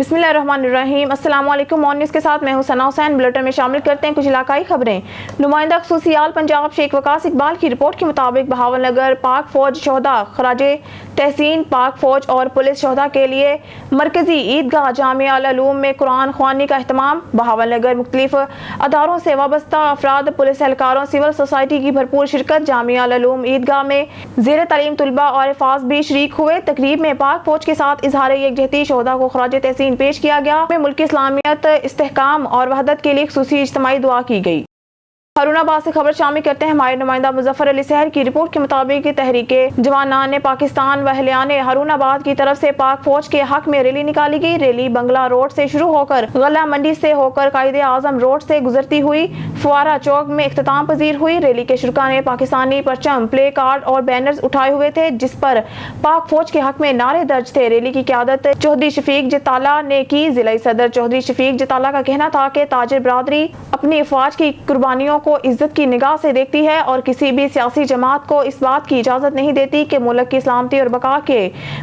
बिस्मिल्लाहिर्रहमानिर्रहीम। अस्सलाम वालेकुम। मॉर्निंग न्यूज़ के साथ मैं हूं सना हुसैन। बुलेटिन में शामिल करते हैं कुछ इलाकाई खबरें। नुमाइंदा ख़ुसूसियाल पंजाब शेख वकास इकबाल की रिपोर्ट के मुताबिक बहावलनगर पाक फ़ौज शोहदा खराजे तहसीन पाक फ़ौज और पुलिस शोहदा के लिए मरकज़ी ईदगाह जामिया अल उलूम में कुरान ख़वानी का अहतमाम। बहावलनगर मुख्तलिफ अदारों से वाबस्ता अफराद, पुलिस एहलकारों, सिविल सोसाइटी की भरपूर शिरकत। जामिया अल उलूम ईदगाह में ज़ेर तालीम तलबा और हफ़ाज़ भी शरीक हुए। तकरीब में पाक फ़ौज के साथ इज़हार यकजहती शोहदा को खराज तहसीन पेश किया गया। में मुल्क की इस्लामियत, इस्तेहकाम और वहदत के लिए खुसूसी इज्तिमाई दुआ की गई। हारूनाबाद से खबर शामिल करते हैं। हमारे नुमाइंदा मुजफ्फर अली सहर की रिपोर्ट के मुताबिक तहरीके जवानान पाकिस्तान व अहलियाने हारूनाबाद की तरफ से पाक फौज के हक में रैली निकाली गई। रैली बंगला रोड से शुरू होकर गला मंडी से होकर कायदे आजम रोड से गुजरती हुई फुआरा चौक में इख्तिताम पजीर हुई। रैली के शुरा ने पाकिस्तानी परचम, प्ले कार्ड और बैनर्स उठाए हुए थे जिस पर पाक फौज के हक में नारे दर्ज थे। रैली की क़यादत चौधरी शफीक जताला ने की। जिला सदर चौधरी शफीक जताला का कहना था कि ताजिर बरादरी अपनी अफवाज की कुर्बानियों को इज्जत की निगाह से देखती है और किसी भी सियासी जमात को इस बात की इजाज़त नहीं देती कि मुल्क की सलामती और बका के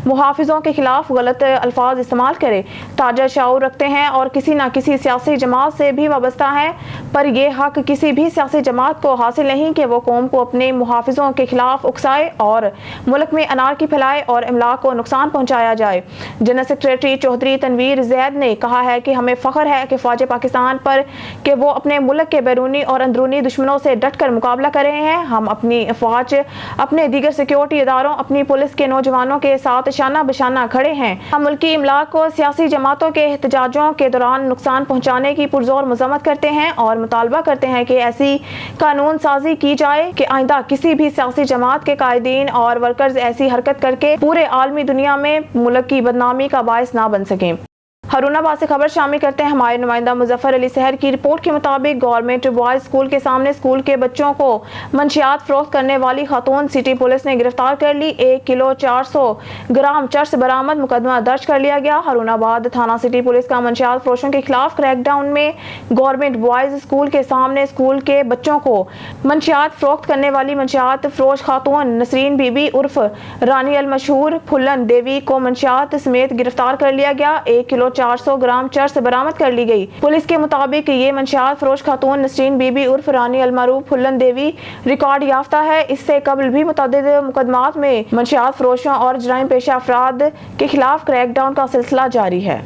मुहाफिजों के खिलाफ गलत अल्फाज इस्तेमाल करे। ताजा शऊर रखते हैं और किसी न किसी सियासी जमात से भी वाबस्ता है, पर यह हक किसी भी सियासी जमात को हासिल नहीं कि वो कौम को अपने मुहाफिजों के खिलाफ उकसाए और मुल्क में अनारकी फैलाए और इमलाक को नुकसान पहुँचाया जाए। जनरल सेक्रेटरी चौधरी तनवीर जैद ने कहा है कि हमें फ़ख्र है कि फ़ौज पाकिस्तान पर कि वो अपने मुल्क के बैरूनी और अंदरूनी दुश्मनों से डट कर मुकाबला कर रहे हैं। हम अपनी अफवाज, अपने दीगर सिक्योरिटी इदारों, अपनी पुलिस के नौजवानों के साथ शाना बशाना खड़े हैं। हम मुल्की इमलाक को सियासी जमातों के एहतजाजों के दौरान नुकसान पहुँचाने की पुरजोर मजम्मत करते हैं और मुतालबा करते हैं कि ऐसी कानून साजी की जाए कि आइंदा किसी भी सियासी जमात के कायदीन और वर्कर्स ऐसी हरकत करके पूरे आलमी दुनिया में मुल्क की बदनामी का बायस ना बन सकें। हारूनाबाद से खबर शामिल करते हैं। हमारे नुमाइंदा मुजफ्फर अली सहर की रिपोर्ट के मुताबिक गवर्नमेंट बॉयज स्कूल के सामने स्कूल के बच्चों को मंशियात फरोख्त करने वाली खातून सिटी पुलिस ने गिरफ्तार कर ली। 1 किलो 400 ग्राम चर्स बरामद, मुकदमा दर्ज कर लिया गया। हारूनाबाद थाना सिटी पुलिस का मंशियात फरोशों के खिलाफ क्रैकडाउन में गवर्नमेंट बॉयज स्कूल के सामने स्कूल के बच्चों को मंशियात फरोख्त करने वाली मंशियात फरोश खातून नसरीन बीबी उर्फ रानी अल मशहूर फुल्लन देवी को मंशियात समेत गिरफ्तार कर लिया गया। 1 किलो 400 ग्राम चर्स बरामद कर ली गई। पुलिस के मुताबिक ये मंशियात फरोश खातून नसरीन बीबी उर्फ रानी अलमारूफ फुल्लन देवी रिकॉर्ड याफ्ता है। इससे कबल भी मुतअद्दिद मुकदमात में मंशियात फरोशों और जराइम पेशा अफराद के खिलाफ क्रैकडाउन का सिलसिला जारी है।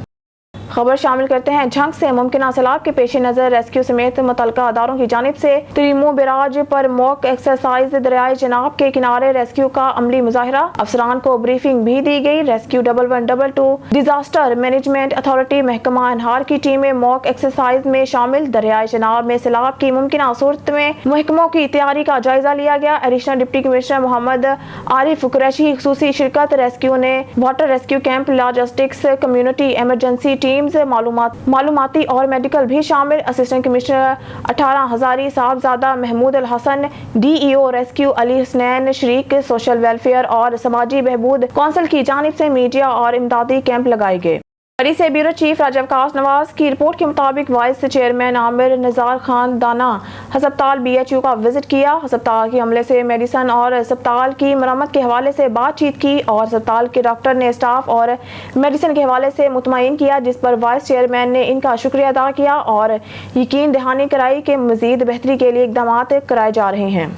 खबर शामिल करते हैं झंग से। मुमकिन सैलाब के पेश नज़र रेस्क्यू समेत मुतल्लिका अदारों की जानिब से त्रिमो बैराज पर मॉक एक्सरसाइज, दरियाए जनाब के किनारे रेस्क्यू का अमली मुजाहिरा। अफसरान को ब्रीफिंग भी दी गई। रेस्क्यू 1112 डिजास्टर मैनेजमेंट अथॉरिटी महकमा अनहार की टीमें मॉक एक्सरसाइज में शामिल। दरियाए जनाब में सैलाब की मुमकिन सूरत में महकमों की तैयारी का जायजा लिया गया। Additional deputy commissioner Mohammad Arif Qureshi की खुसूसी शिरकत। रेस्क्यू ने water rescue camp, logistics, community emergency team, मालूमाती और मेडिकल भी शामिल। Assistant commissioner 18 Hazari Sahibzada Mahmood al Hassan, DEO rescue Ali Husnain शरीक, सोशल वेलफेयर और समाजी बहबूद कौंसिल की जानिब से मीडिया और इमदादी कैंप लगाए गए। बरी से ब्यूरो चीफ राजा वकास नवाज की रिपोर्ट के मुताबिक vice chairman Aamir Nizar Khan दाना हस्पताल BHU का विजिट किया। हस्पताल के अमले से मेडिसन और अस्पताल की मरम्मत के हवाले से बातचीत की और अस्पताल के डॉक्टर ने स्टाफ और मेडिसन के हवाले से मुतमईन किया, जिस पर वाइस चेयरमैन ने इनका शुक्रिया अदा किया और यकीन दहानी कराई कि मजीद बेहतरी के लिए इकदाम कराए जा रहे हैं।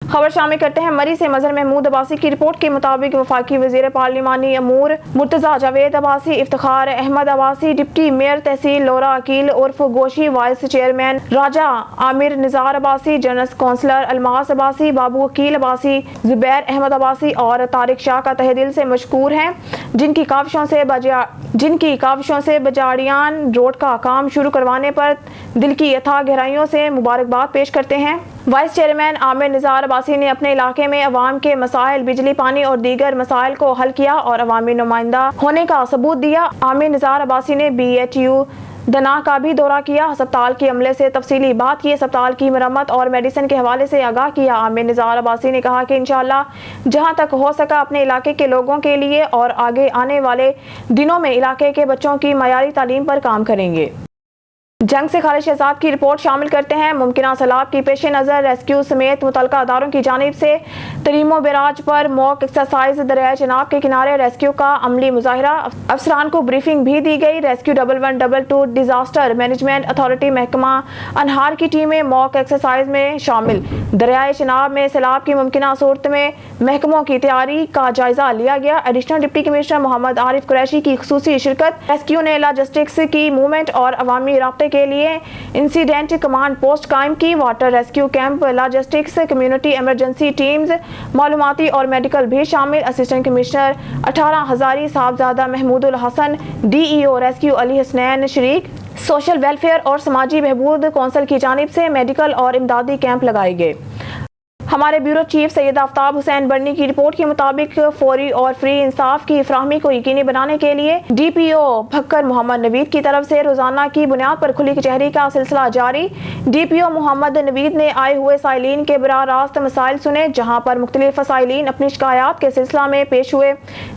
खबर शामिल करते हैं मरी से। मजहर महमूद अब्बासी की रिपोर्ट के मुताबिक वफाकी वजीर पार्लिमानी अमूर मुर्तजा जावेद अब्बासी, इफ्तिखार अहमद अब्बासी, डिप्टी मेयर तहसील लोरा अकील उर्फ Goshi, vice chairman Raja Amir Nizar Abbasi, general councillor Almas Abbasi, Babu Aqeel Abbasi, Zubair Ahmed Abbasi और तारिक शाह का तहे दिल से मशकूर हैं, जिनकी काविशों से बजाड़ियान रोड का काम शुरू करवाने पर दिल की अथाह गहराइयों से मुबारकबाद पेश करते हैं। वाइस चेयरमैन आमिर निज़ार अब्बासी ने अपने इलाके में अवाम के मसाइल, बिजली, पानी और दीगर मसाइल को हल किया और अवामी नुमाइंदा होने का सबूत दिया। आमिर निज़ार अब्बासी ने BHU दना का भी दौरा किया। अस्पताल के अमले से तफसीली बात की, अस्पताल की मरम्मत और मेडिसिन के हवाले से आगाह किया। आमिर निज़ार अब्बासी ने कहा कि इंशाअल्लाह जहां तक हो सका अपने इलाके के लोगों के लिए और आगे आने वाले दिनों में इलाके के बच्चों की मयारी तालीम पर काम करेंगे। جنگ سے خالد شہزاد کی رپورٹ شامل کرتے ہیں۔ ممکنہ سیلاب کی پیش نظر ریسکیو سمیت متعلقہ اداروں کی جانب سے تریمو بیراج پر موک ایکسرسائز، دریائے چناب کے کنارے ریسکیو کا عملی مظاہرہ، افسران کو بریفنگ بھی دی گئی۔ ریسکیو 1122 ڈیزاسٹر مینجمنٹ اتھارٹی محکمہ انہار کی ٹیمیں موک ایکسرسائز میں شامل۔ دریائے چناب میں سیلاب کی ممکنہ صورت میں محکموں کی تیاری کا جائزہ لیا گیا۔ ایڈیشنل ڈپٹی کمشنر محمد عارف قریشی کی خصوصی شرکت۔ ریسکیو نے لاجسٹکس کی موومنٹ اور عوامی رابطے کے لیے انسیڈنٹ کمانڈ پوسٹ قائم کی۔ Water rescue camp, logistics, community emergency teams, معلوماتی اور میڈیکل بھی شامل۔ اسسٹنٹ کمشنر 18 ہزاری صاحبزادہ محمود الحسن، ڈی ای او ریسکیو علی حسنین شریک۔ سوشل ویلفیئر اور سماجی بہبود کونسل کی جانب سے میڈیکل اور امدادی کیمپ لگائے گئے۔ ہمارے بیورو چیف سید آفتاب حسین برنی کی رپورٹ کے مطابق فوری اور فری انصاف کی فراہمی کو یقینی بنانے کے لیے ڈی پی او بھکر محمد نوید کی طرف سے روزانہ کی بنیاد پر کھلی کچہری کا سلسلہ جاری۔ ڈی پی او محمد نوید نے آئے ہوئے سائلین کے براہ راست مسائل سنے، جہاں پر مختلف سائلین اپنی شکایات کے سلسلہ میں پیش ہوئے،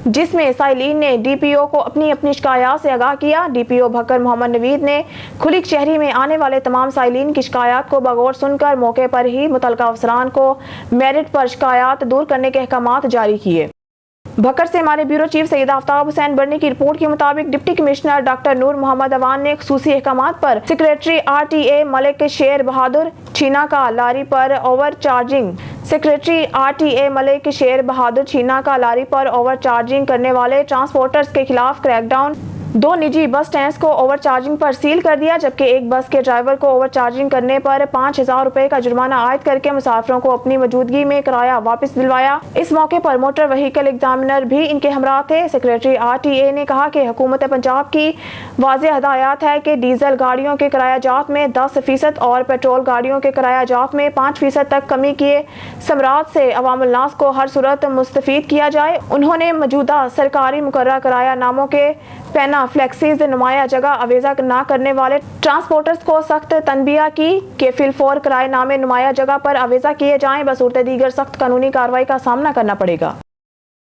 جس میں سائلین نے ڈی پی او کو اپنی شکایات سے آگاہ کیا۔ ڈی پی او بھکر محمد نوید نے کھلی کچہری میں آنے والے تمام سائلین کی شکایات کو بغور سن کر موقع پر ہی متعلقہ افسران کو میرٹ پر شکایات دور کرنے کے احکامات جاری کیے۔ بھکر سے ہمارے بیورو چیف سید آفتاب حسین برنی کی رپورٹ کے مطابق deputy commissioner doctor Noor Muhammad Awan نے خصوصی احکامات پر secretary R T A Malik Sher Bahadur Chheena کا لاری پر overcharging secretary R T A Malik Sher Bahadur Chheena کا لاری پر اوور چارجنگ کرنے والے ٹرانسپورٹرز کے خلاف کریک ڈاؤن۔ 2 نجی بس اسٹینڈز کو اوور چارجنگ پر سیل کر دیا، جبکہ ایک بس کے ڈرائیور کو اوور چارجنگ کرنے پر 5000 روپے کا جرمانہ عائد کر کے مسافروں کو اپنی موجودگی میں کرایہ واپس دلوایا۔ اس موقع پر موٹر وہیکل ایگزامینر بھی ان کے ہمراہ تھے۔ سیکریٹری آر ٹی اے نے کہا کہ حکومت پنجاب کی واضح ہدایات ہے کہ ڈیزل گاڑیوں کے کرایہ جات میں 10% اور پیٹرول گاڑیوں کے کرایہ جات میں 5% تک کمی کیے ثمرات سے عوام الناس کو ہر صورت مستفید کیا جائے۔ انہوں نے موجودہ سرکاری مقررہ کرایہ ناموں کے پینا فلیکسیز نمایاں جگہ آویزہ نہ کرنے والے ٹرانسپورٹرز کو سخت تنبیہ کی کہ فی الفور کرایہ نامے نمایاں جگہ پر آویزہ کیے جائیں، بصورت دیگر سخت قانونی کارروائی کا سامنا کرنا پڑے گا۔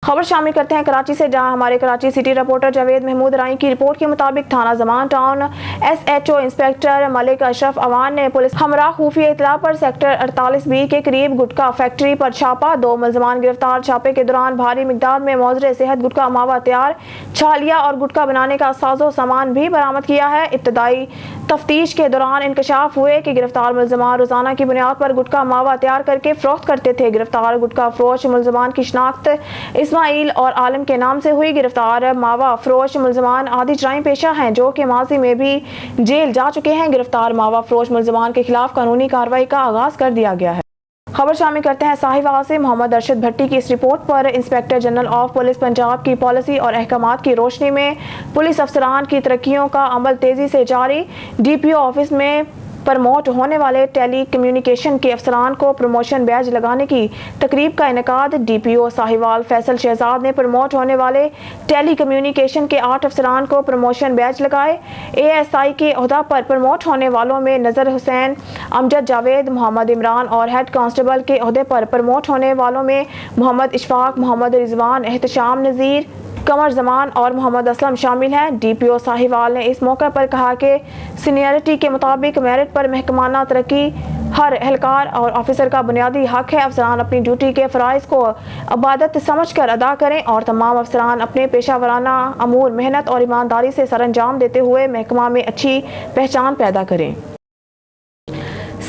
خبر شامل کرتے ہیں کراچی سے، جہاں ہمارے کراچی سٹی رپورٹر جاوید محمود رائی کی رپورٹ کے مطابق تھانہ Zaman town S H O inspector Malik Ashraf Awan نے پولیس ہمراہ خفیہ اطلاع پر سیکٹر 48B کے قریب گٹکا فیکٹری پر چھاپا، 2 ملزمان گرفتار۔ چھاپے کے دوران بھاری مقدار میں موزر صحت گٹکا ماوا تیار، چھالیا اور گٹکا بنانے کا ساز و سامان بھی برآمد کیا ہے۔ ابتدائی تفتیش کے دوران انکشاف ہوئے کہ گرفتار ملزمان روزانہ کی بنیاد پر گٹکا ماوا تیار کر کے فروخت کرتے تھے۔ گرفتار گٹکا فروش ملزمان کی شناخت اسماعیل اور عالم کے نام سے ہوئی۔ گرفتار ماوا فروش ملزمان عادی جرائم پیشہ ہیں جو کہ ماضی میں بھی جیل جا چکے ہیں۔ گرفتار ماوا فروش ملزمان کے خلاف قانونی کارروائی کا آغاز کر دیا گیا ہے۔ خبر شامل کرتے ہیں صاحبہ سے، محمد ارشد بھٹی کی اس رپورٹ پر inspector general of police Punjab کی پالیسی اور احکامات کی روشنی میں پولیس افسران کی ترقیوں کا عمل تیزی سے جاری۔ ڈی پی او آفس میں پرموٹ ہونے والے ٹیلی کمیونیکیشن کے افسران کو پروموشن بیج لگانے کی تقریب کا انعقاد۔ ڈی پی او ساہیوال فیصل شہزاد نے پرموٹ ہونے والے ٹیلی کمیونیکیشن کے 8 افسران کو پروموشن بیج لگائے۔ اے ایس آئی کے عہدہ پر پرموٹ ہونے والوں میں نذر حسین، امجد جاوید، محمد عمران اور ہیڈ کانسٹیبل کے عہدے پر پرموٹ ہونے والوں میں محمد اشفاق، محمد رضوان، احتشام نذیر، قمر زمان اور محمد اسلم شامل ہیں۔ ڈی پی او ساہیوال نے اس موقع پر کہا کہ سینئرٹی کے مطابق میرٹ پر محکمانہ ترقی ہر اہلکار اور آفیسر کا بنیادی حق ہے۔ افسران اپنی ڈیوٹی کے فرائض کو عبادت سمجھ کر ادا کریں اور تمام افسران اپنے پیشہ ورانہ امور محنت اور ایمانداری سے سر انجام دیتے ہوئے محکمہ میں اچھی پہچان پیدا کریں۔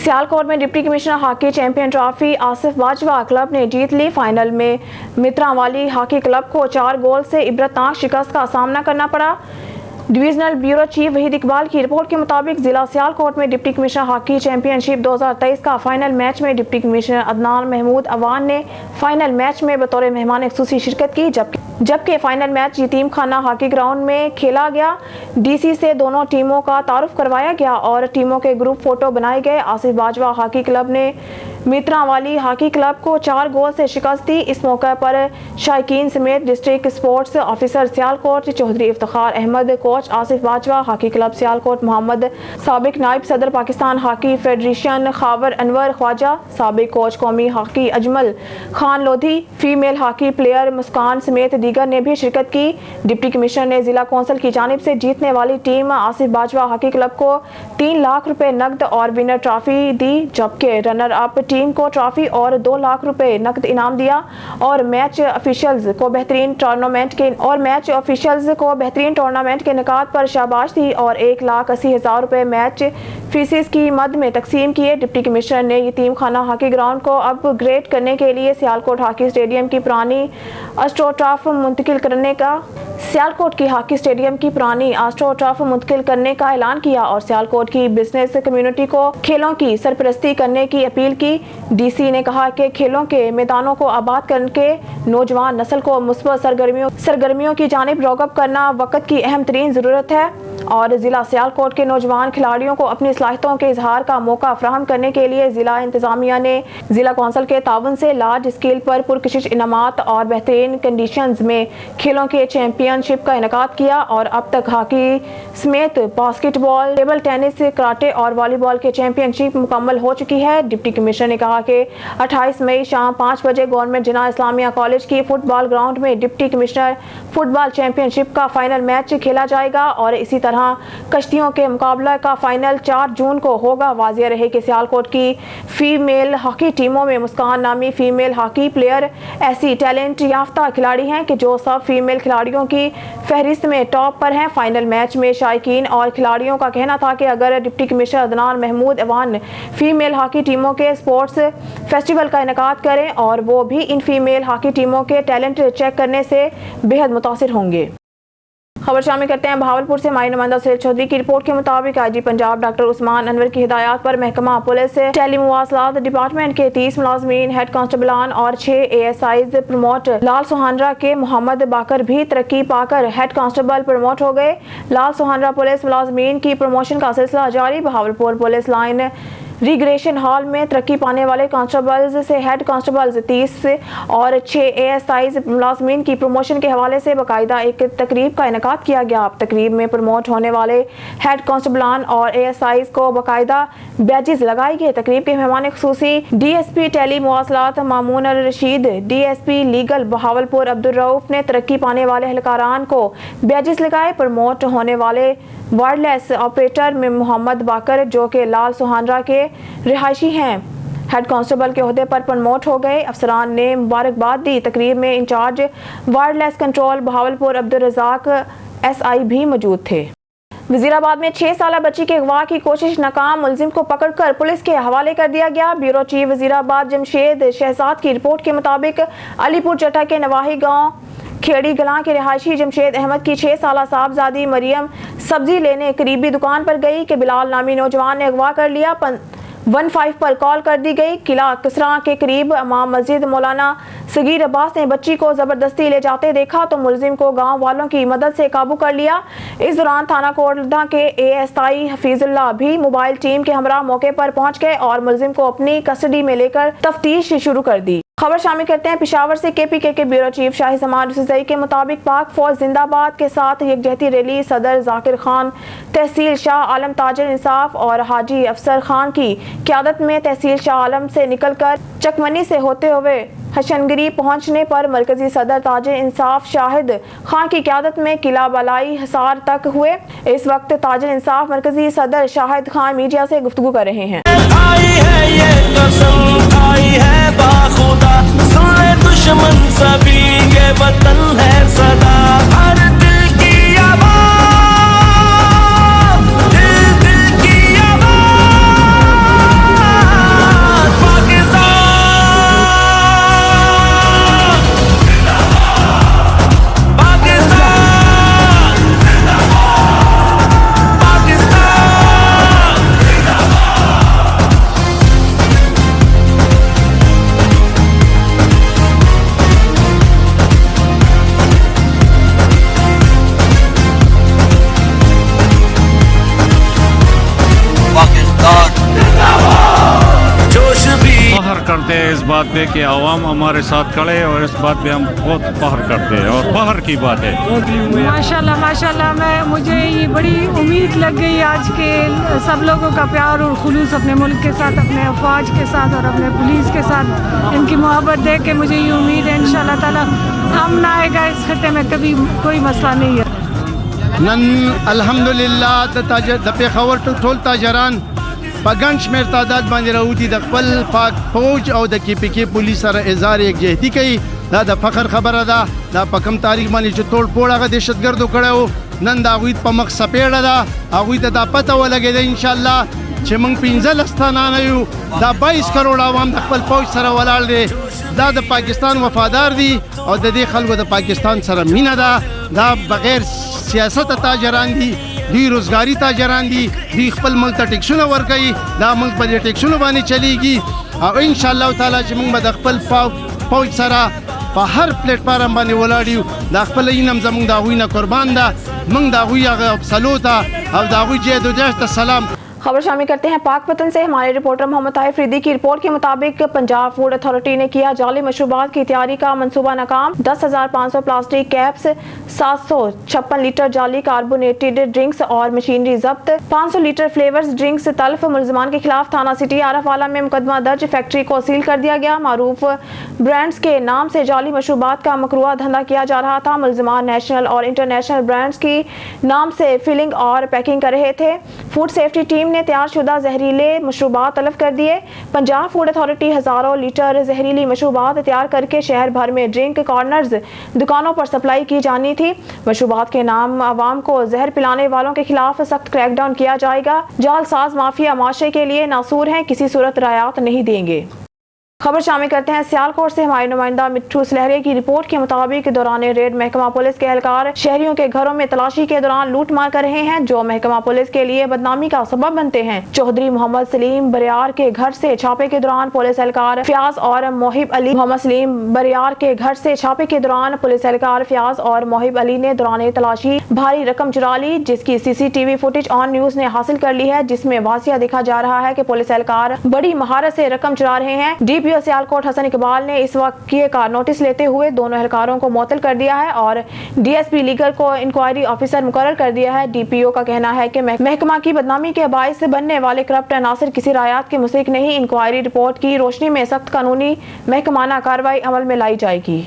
سیالکوٹ میں deputy commissioner hockey champion trophy Asif Bajwa club نے جیت لی۔ فائنل میں متراوالی ہاکی کلب کو 4 گول سے عبرتناک شکست کا سامنا کرنا پڑا۔ Divisional bureau chief Waheed Iqbal کی رپورٹ کے مطابق ضلع سیالکوٹ میں deputy commissioner hockey championship 2023 کا فائنل میچ میں ڈپٹی کمشنر عدنان محمود اوان نے فائنل میچ میں بطور مہمان خصوصی شرکت کی، جبکہ فائنل میچ یتیم خانہ ہاکی گراؤنڈ میں کھیلا گیا۔ ڈی سی سے دونوں ٹیموں کا تعارف کروایا گیا اور ٹیموں کے گروپ فوٹو بنائے گئے۔ آصف باجوہ ہاکی کلب نے متراوالی ہاکی کلب کو 4 گول سے شکست دی۔ اس موقع پر شائقین سمیت district sports officer Sialkot Chaudhry Iftikhar Ahmed, coach Asif Bajwa hockey club Sialkot Muhammad, سابق نائب صدر پاکستان ہاکی فیڈریشن خاور انور خواجہ، سابق کوچ قومی hockey Ajmal Khan Lodhi, female hockey player Muskan سمیت दीगर ने भी शिरकत की। डिप्टी कमिश्नर ने जिला कौंसिल की जानिब से जीतने वाली team Asif Bajwa hockey club को 3 लाख रुपए नकद और विनर ट्रॉफी दी, जबकि रनर अप टीम को ट्रॉफी और 2 लाख रुपए नकद इनाम दिया और मैच ऑफिशियल्स को बेहतरीन टूर्नामेंट के निकात पर शाबाश दी और 1,80,000 रुपए मैच फीसिस की मद में तकसीम किए। डिप्टी कमिश्नर ने यतीम खाना हॉकी ग्राउंड को अपग्रेड करने के लिए सियालकोट हॉकी स्टेडियम की पुरानी एस्ट्रोटर्फ मुंतकिल करने का ऐलान किया और सियालकोट की बिजनेस कम्युनिटी को खेलों की सरपरस्ती करने की अपील की। डीसी ने कहा कि खेलों के मैदानों को आबाद करके नौजवान नस्ल को मुस्बत सरगर्मियों की जानिब राग़िब करना वक्त की अहम तरीन ज़रूरत है और ज़िला सियालकोट के नौजवान खिलाड़ियों को अपनी सलाहियतों के इजहार का मौका फराहम करने के लिए ज़िला इंतज़ामिया ने ज़िला कौंसिल के ताउन से लार्ज स्केल पर पुरकशिश इनामात और बेहतरीन कंडीशंस में खेलों के चैंपियनशिप का इनेकाद किया और अब तक हॉकी समेत बास्केटबॉल, टेबल टेनिस, कराटे और वॉलीबॉल के चैंपियनशिप मुकम्मल हो चुकी है। डिप्टी कमिश्नर ने कहा कि 28 मई शाम 5 बजे गवर्नमेंट जिना इस्लामिया कॉलेज की फुटबॉल ग्राउंड में डिप्टी कमिश्नर फुटबॉल चैंपियनशिप का फाइनल मैच खेला जाएगा और इसी तरह कश्तियों के मुकाबला का फाइनल 4 जून को होगा। वाज़िह रहे कि सियालकोट की फीमेल हॉकी टीमों में मुस्कान नामी फीमेल हॉकी प्लेयर ऐसी टैलेंट याफ्ता खिलाड़ी हैं कि जो सब फीमेल खिलाड़ियों की फहरिस्त में टॉप पर हैं। फाइनल मैच में शायकीन और खिलाड़ियों का कहना था कि अगर deputy commissioner Adnan Mahmood Awan female hockey टीमों के स्पोर्ट्स फेस्टिवल का इनेकाद करें और वो भी इन फीमेल हॉकी टीमों के टैलेंट चेक करने से बेहद मुतासिर होंगे। खबर शामिल करते हैं बहावलपुर से। माई नुमाइंदा सैयद चौधरी की रिपोर्ट के मुताबिक आईजी पंजाब डॉक्टर उस्मान अनवर की हिदायत पर महकमा पुलिस टेलीमुवासलात डिपार्टमेंट के 30 मुलाजमीन, हेड कांस्टेबलान और 6 ASIs प्रमोट लाल सुहानरा के मोहम्मद बाकर भी तरक्की पाकर हेड कांस्टेबल प्रमोट हो गए। लाल सुहानरा पुलिस मुलाजमीन की प्रमोशन का सिलसिला जारी। Bahawalpur police line regression hall में तरक्की पाने वाले कांस्टेबल्स से हेड कांस्टेबल्स 30 और 6 ASIs मुलाजमीन की प्रमोशन के हवाले से बाकायदा एक तकरीब का इनेकाद किया गया। तकरीब में प्रमोट होने वाले हेड कांस्टेबलान और ASIs को बाकायदा बैजेस लगाए गए। तकरीब के मेहमान खुसूसी DSP टेली मुवासलात मामून अल रशीद, DSP लीगल बहावलपुर अब्दुल रऊफ ने तरक्की पाने वाले एहलकारान को बैजेस लगाए। प्रमोट होने वाले वायरलेस ऑपरेटर में मोहम्मद बाकर जो कि लाल सुहानरा के रिहायशी हैं, हेड कांस्टेबल के ओहदे पर प्रमोट हो गए। अफसरान ने मुबारकबाद दी। तकरीब में incharge wireless control Bahawalpur Abdul Razzaq SI भी मौजूद थे। वजीराबाद में 6 साला बच्ची के अगवा की कोशिश नाकाम, मुलजिम को पकड़कर पुलिस के हवाले कर दिया गया। ब्यूरो चीफ वजीराबाद जमशेद शहजाद की रिपोर्ट के मुताबिक अलीपुर चट्टा के नवाही गांव खेड़ी गलां के रिहायशी जमशेद अहमद की 6 साला साहबजादी मरियम सब्जी लेने करीबी दुकान पर गई कि बिलाल नामी नौजवान ने अगवा कर लिया। 15 पर कॉल कर दी गई। किला कसरा के करीब इमाम मस्जिद मौलाना सगीर अब्बास ने बच्ची को जबरदस्ती ले जाते देखा तो मुलजिम को गांव वालों की मदद से काबू कर लिया। इस दौरान थाना कोटदा के ASI हफीजुल्लाह भी मोबाइल टीम के हमरा मौके पर पहुंच गए और मुलजिम को अपनी कस्टडी में लेकर तफ्तीश शुरू कर दी। खबर शामिल करते हैं पेशावर से। KPK के ब्यूरो चीफ शाही समाज यूसुफजई के मुताबिक पाक फौज जिंदाबाद के साथ यकजहती रैली सदर जाकिर खान, तहसील शाह आलम ताजिर इंसाफ और हाजी अफसर खान की क़यादत में तहसील शाह आलम से निकलकर चकमनी से होते हुए हशनगरी पहुंचने पर मरकजी सदर ताजिर इंसाफ शाहिद खान की क़यादत में किला बलाई हसार तक हुए। इस वक्त ताजिर इंसाफ मरकजी सदर शाहिद खान मीडिया से गुफ्तगू कर रहे हैं। दुश्मन सभी के वतन है सदा, हर दिल की आवाज़, दिल की आवाज़, पाकिस्तान बात पे कि आवाम हमारे साथ खड़े है, और इस बात पे हम बहुत फख्र करते हैं, और फख्र की बात है। माशाल्लाह माशाल्लाह, मुझे ये बड़ी उम्मीद लग गई आज के सब लोगों का प्यार और खुलूस अपने मुल्क के साथ, अपने अफवाज के साथ और अपने पुलिस के साथ, इनकी मोहब्बत देख के मुझे ये उम्मीद है इंशाअल्लाह ताला अमन आएगा इस खत्ते में, कभी कोई मसला नहीं है। नन अल्हम्दुलिल्लाह द पेखावर ټول تاجران په ګڼ شمېر تعداد باندې راوتي د خپل پاک فوج او د کې پی کې پولیس سره اظهار یکجهتي کوي. دا د فخر خبره ده. دا په کوم تاریخ باندې چې توړ پوړ هغه دهشتګردو کړی و، نن د هغوی په مخ څپېړه ده. هغوی ته دا پته ولګېده انشاءالله چې موږ 15 تنانه یو، دا 22 کروڑ عوام د خپل فوج سره ولاړ دی. دا د پاکستان وفادار دي او د دې خلکو د پاکستان سره مینه ده. دا بغیر سیاست تاجران دي، دوی روزګاری تاجران دي، دوی خپل ملک ته ټیکسونه ورکوي، دا ملک په دې ټیکسونو باندې چلیږي. او ان شاء الله تعالی چې موږ به د خپل فوج سره په هر پلیټ فارم باندې ولاړ یو. دا خپل اینم زموږ د هغوی نه قربان ده. موږ د هغوی هغه افسلو ته او د هغوی جهاد ته سلام. خبر شامل کرتے ہیں پاک پتن سے. ہمارے رپورٹر محمد طاہر فریدی کی رپورٹ کے مطابق پنجاب فوڈ اتھارٹی نے کیا جعلی مشروبات کی تیاری کا منصوبہ ناکام. 10,500 پلاسٹک کیپس، 756 لیٹر جعلی کاربونیٹڈ ڈرنکس اور مشینری ضبط. 500 لیٹر فلیورز ڈرنکس تلف. ملزمان کے خلاف تھانہ سٹی عارف والا میں مقدمہ درج. فیکٹری کو سیل کر دیا گیا. معروف برانڈز کے نام سے جعلی مشروبات کا مکروہ دھندا کیا جا رہا تھا. ملزمان نیشنل اور انٹرنیشنل برانڈز کی نام سے فلنگ اور پیکنگ کر رہے تھے. فوڈ سیفٹی ٹیم نے تیار شدہ زہریلے مشروبات تلف کر دیے. پنجاب فوڈ اتھارٹی ہزاروں لیٹر زہریلی مشروبات تیار کر کے شہر بھر میں ڈرنک کارنرز دکانوں پر سپلائی کی جانی تھی. مشروبات کے نام عوام کو زہر پلانے والوں کے خلاف سخت کریک ڈاؤن کیا جائے گا. جعل ساز مافیا معاشرے کے لیے ناصور ہیں، کسی صورت رعایت نہیں دیں گے. خبر شامل کرتے ہیں سیالکوٹ سے. ہمارے نمائندہ مٹھو سلہریہ کی رپورٹ کے مطابق دوران ریڈ محکمہ پولیس کے اہلکار شہریوں کے گھروں میں تلاشی کے دوران لوٹ مار کر رہے ہیں جو محکمہ پولیس کے لیے بدنامی کا سبب بنتے ہیں. چودھری محمد سلیم بریار کے گھر سے چھاپے کے دوران پولیس اہلکار فیاض اور محب علی. محمد سلیم بریار کے گھر سے چھاپے کے دوران پولیس اہلکار فیاض اور محب علی نے دوران تلاشی بھاری رقم چرا لی جس کی CCTV فوٹیج آن نیوز نے حاصل کر لی ہے جس میں واضح دیکھا جا رہا ہے کہ پولیس اہلکار بڑی مہارت سے رقم چرا رہے ہیں. DPO سیالکوٹ حسن اقبال نے اس واقعے کا نوٹس لیتے ہوئے دونوں اہلکاروں کو معطل کر دیا ہے اور DSP لیگل کو انکوائری آفیسر مقرر کر دیا ہے. DPO کا کہنا ہے کہ محکمہ کی بدنامی کے باعث بننے والے کرپٹ عناصر کسی رعایت کے مستحق نہیں. انکوائری رپورٹ کی روشنی میں سخت قانونی محکمانہ کارروائی عمل میں لائی جائے گی.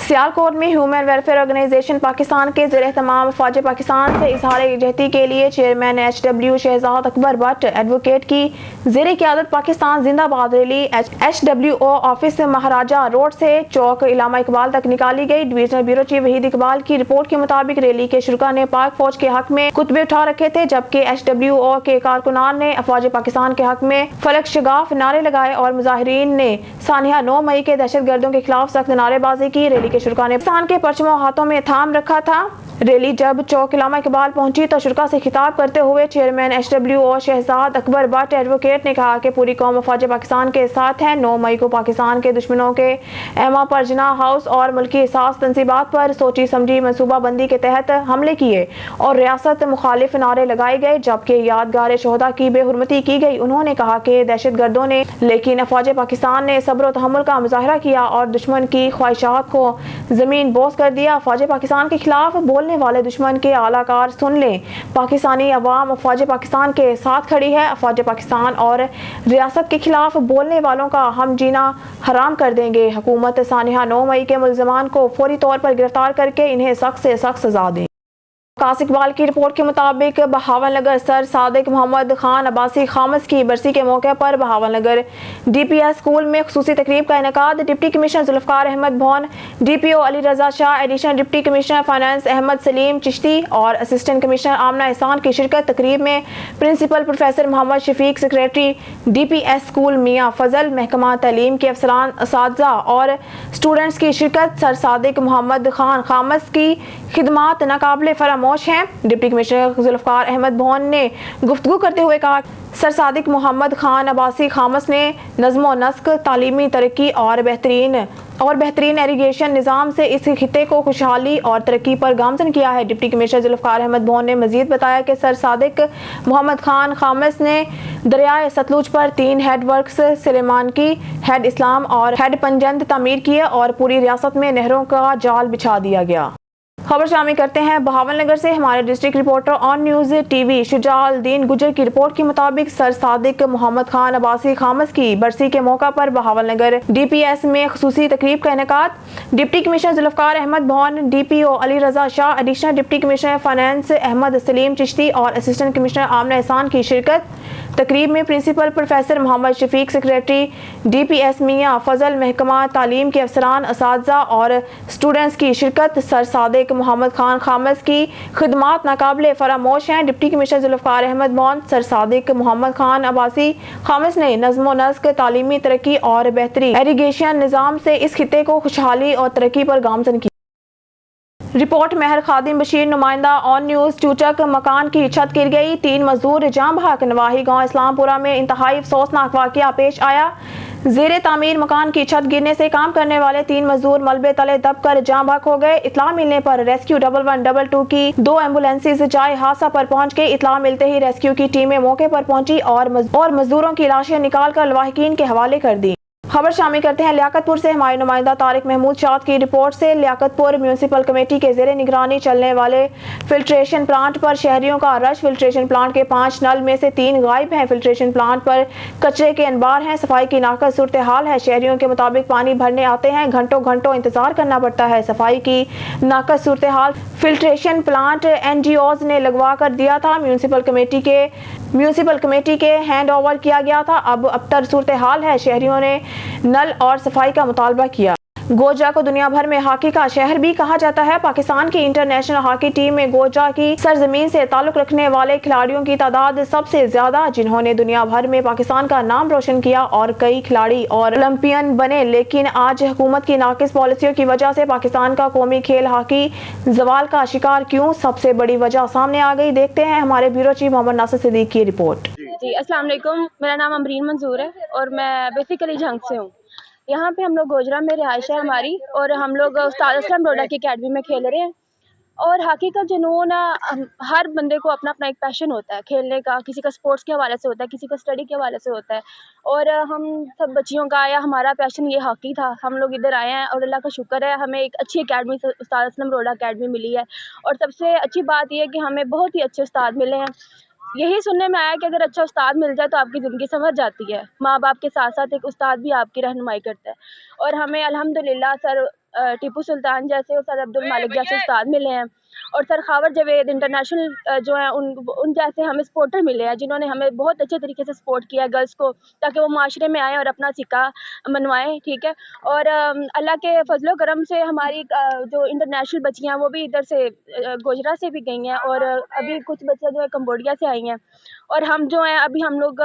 سیالکوٹ میں ہیومن ویلفیئر آرگنائزیشن پاکستان کے زیر اہتمام افواج پاکستان سے اظہار یکجہتی کے لیے chairman HW Shahzad Akbar Butt advocate کی زیر قیادت پاکستان زندہ باد rally HWO office Maharaja road سے چوک علامہ اقبال تک نکالی گئی. Divisional bureau chief Waheed Iqbal کی رپورٹ کے مطابق ریلی کے شرکا نے پاک فوج کے حق میں خطبے اٹھا رکھے تھے جبکہ HWO کے کارکنان نے افواج پاکستان کے حق میں فلک شگاف نعرے لگائے اور مظاہرین نے سانحہ 9 مئی کے دہشت گردوں کے خلاف سخت نعرے بازی کی. ریلی کے شرکا نے پاکستان کے پرچموں ہاتھوں میں تھام رکھا تھا. ریلی جب چوک علامہ اقبال پہنچی تو شرکا سے خطاب کرتے ہوئے chairman HWO Shahzad Akbar Butt advocate نے کہا کہ پوری قوم افواج پاکستان کے ساتھ ہے. 9 مئی کو پاکستان کے دشمنوں کے ایما پر جناح ہاؤس اور ملکی احساس تنصیبات پر سوچی سمجھی منصوبہ بندی کے تحت حملے کیے اور ریاست مخالف نعرے لگائے گئے جبکہ یادگار شہداء کی بے حرمتی کی گئی. انہوں نے کہا کہ دہشت گردوں نے لیکن افواج پاکستان نے صبر و تحمل کا مظاہرہ کیا اور دشمن کی خواہشات کو زمین بوس کر دیا. افواج پاکستان کے خلاف بولنے والے دشمن کے اعلیٰ کار سن لیں. پاکستانی عوام افواج پاکستان کے ساتھ کھڑی ہے. افواج پاکستان اور ریاست کے خلاف بولنے والوں کا ہم جینا حرام کر دیں گے. حکومت سانحہ 9 مئی کے ملزمان کو فوری طور پر گرفتار کر کے انہیں سخت سے سخت سزا دیں. وقاص اقبال کی رپورٹ کے مطابق بہاول نگر سر صادق محمد خان عباسی خامس کی برسی کے موقع پر بہاول نگر DPS اسکول میں خصوصی تقریب کا انعقاد. Deputy commissioner Zulfiqar Ahmed Bhaun, DPO Ali Raza Shah, additional deputy commissioner finance Ahmed Saleem Chishti اور اسسٹنٹ کمشنر آمنہ احسان کی شرکت. تقریب میں principal professor Muhammad Shafiq, secretary DPS school Mian Fazal, محکمہ تعلیم کے افسران، اساتذہ اور اسٹوڈنٹس کی شرکت. سر صادق محمد خان خامس کی خدمات ناقابل فراموش ہیں. ڈپٹی کمشنر ذوالفقار احمد بھون نے گفتگو کرتے ہوئے کہا سر صادق محمد خان عباسی خامس نے نظم و نسق، تعلیمی ترقی اور بہترین ایریگیشن نظام سے اس خطے کو خوشحالی اور ترقی پر گامزن کیا ہے. ڈپٹی کمشنر ذوالفقار احمد بھون نے مزید بتایا کہ سر صادق محمد خان خامس نے दरियाए सतलुज पर 3 हेड वर्क्स सलेमान की, हेड इस्लाम और हेड पंजंद तामीर किए और पूरी रियासत में नहरों का जाल बिछा दिया गया। खबर शामिल करते हैं बहावलनगर से। हमारे district reporter on news TV Shujauddin गुजर की रिपोर्ट के मुताबिक सर सादिक मोहम्मद खान अब्बासी खामस की बरसी के मौका पर बहावलनगर DPS में खसूसी तकरीब का इनेकाद। Deputy commissioner Zulfiqar Ahmed Bhaun, DPO Ali Raza Shah, additional deputy commissioner finance Ahmed Saleem Chishti और असिस्टेंट कमिश्नर आमना एहसान की शिरकत। तकरीब में principal professor Mohammad Shafiq, secretary DPS Mian फजल, महकमा तालीम के अफसरान, असातिज़ा और स्टूडेंट्स की शिरकत। सर सादिक मोहम्मद खान खामस की खिदमात नाकाबिले फरामोश हैं। डिप्टी कमिश्नर जुल्फकार अहमद भौन, सर सादिक मोहम्मद खान अब्बासी खामस ने नज़्म नस्क, तालीमी तरक्की और बेहतरी एरीगेशन निज़ाम से इस खिते को खुशहाली और तरक्की पर गामजन किया। रिपोर्ट महर खादिम बशीर, नुमाइंदा ऑन न्यूज़। चूचक मकान की छत गिर गई, 3 मजदूर जाम बहक। नवाही गांव इस्लामपुरा में इंतहाई अफसोसनाक वाकया पेश आया। ज़ेरे तामीर मकान की छत गिरने से काम करने वाले 3 मजदूर मलबे तले दबकर जाम बहक हो गए। इतला मिलने पर रेस्क्यू 1122 की 2 एम्बुलेंसेज जाए हादसा पर पहुंच गई। इतला मिलते ही रेस्क्यू की टीमें मौके पर पहुंची और मजदूरों की लाशें निकालकर लवाहिकीन के हवाले कर दी। खबर शामिल करते हैं लियाकतपुर से। हमारे नुमाइंदा तारिक महमूद शाद की रिपोर्ट से। लियाकतपुर म्यूनसिपल कमेटी के ज़ेरे निगरानी चलने वाले फिल्ट्रेशन प्लांट पर शहरियों का रश। फिल्ट्रेशन प्लांट के 5 नल में से 3 गायब हैं। फिल्ट्रेशन प्लांट पर कचरे के अनबार हैं। सफाई की नाकस सूरत हाल है। शहरियों के मुताबिक पानी भरने आते हैं, घंटों घंटों इंतजार करना पड़ता है। सफाई की नाकस सूरत हाल फिल्ट्रेशन प्लांट NGOs ने लगवा कर दिया था। म्यूनसिपल कमेटी के हैंड ओवर किया गया था। अब अबतर सूरत हाल है। शहरियों ने नल और सफाई का मुतालबा किया। गोजा को दुनिया भर में हॉकी का शहर भी कहा जाता है। पाकिस्तान की इंटरनेशनल हॉकी टीम में गोजा की सरजमीन से ताल्लुक रखने वाले खिलाड़ियों की तादाद सबसे ज्यादा, जिन्होंने दुनिया भर में पाकिस्तान का नाम रोशन किया और कई खिलाड़ी और ओलंपियन बने। लेकिन आज हुकूमत की नाकिस पॉलिसियों की वजह से पाकिस्तान का कौमी खेल हॉकी जवाल का शिकार क्यों? सबसे बड़ी वजह सामने आ गई। देखते हैं हमारे ब्यूरो चीफ मोहम्मद नासिर सिद्दीकी की रिपोर्ट। जी अस्सलाम वालेकुम, मेरा नाम अमरीन मंजूर है और मैं बेसिकली झंग से हूँ। यहाँ पे हम लोग गोजरा में रिहाइश है हमारी और हम लोग उस्ताद असलम रोडा की अकेडमी में खेल रहे हैं। और हॉकी का जुनून हर बंदे को अपना अपना एक पैशन होता है खेलने का। किसी का स्पोर्ट्स के हवाले से होता है, किसी का स्टडी के हवाले से होता है। और हम सब बच्चियों का या हमारा पैशन ये हॉकी था। हम लोग इधर आए हैं और अल्लाह का शुक्र है हमें एक अच्छी अकेडमी उस्ताद असलम रोडा अकेडमी मिली है। और सबसे अच्छी बात यह है कि हमें बहुत ही अच्छे उस्ताद मिले हैं। यही सुनने में आया कि अगर अच्छा उस्ताद मिल जाए तो आपकी ज़िंदगी संवर जाती है। माँ बाप के साथ साथ एक उस्ताद भी आपकी रहनुमाई करता है। और हमें अल्हम्दुलिल्लाह सर टीपू सुल्तान जैसे और सर अब्दुल मालिक जैसे उस्ताद मिले हैं और सर खावर जवेद इंटरनेशनल जो हैं उन जैसे हमें सपोर्टर मिले हैं, जिन्होंने हमें बहुत अच्छे तरीके से सपोर्ट किया है गर्ल्स को, ताकि वो माशरे में आएँ और अपना सिक्का मनवाएँ। ठीक है। और अल्लाह के फजलो करम से हमारी जो इंटरनेशनल बच्चियाँ वो भी इधर से गोजरा से भी गई हैं और अभी कुछ बच्चियाँ जो है कम्बोडिया से आई हैं। और हम जो हैं अभी हम लोग